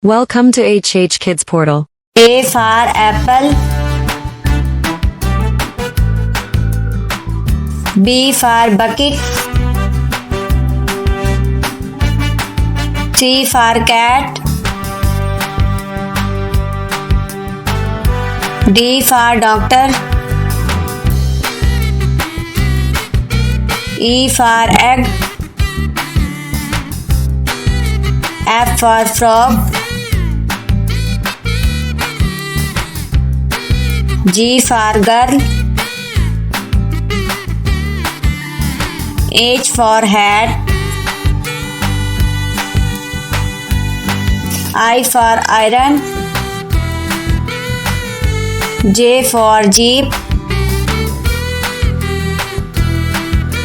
Welcome to HHKIDSPORTAL. A for apple. B for bucket. C for cat. D for doctor. E for egg. F for frog. G for girl. H for hat. I for iron. J for jeep.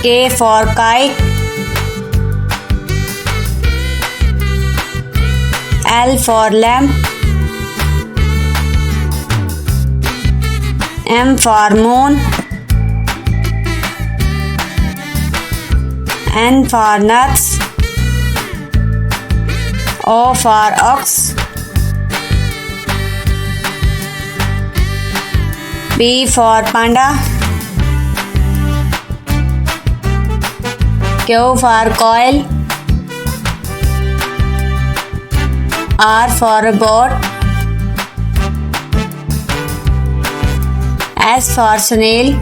K for kite. L for lamp. M for moon. N for nuts. O for ox. P for panda. Q for coil. R for boat. S for snail.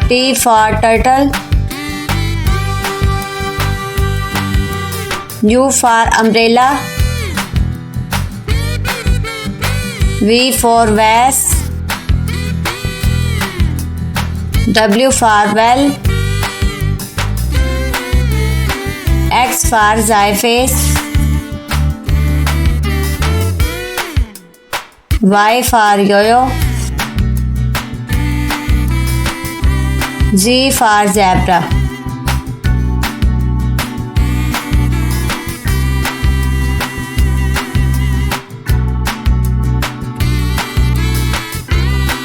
T for turtle. U for umbrella. V for vase. W for well. X for xyphase. Y for yo-yo. Z for zebra.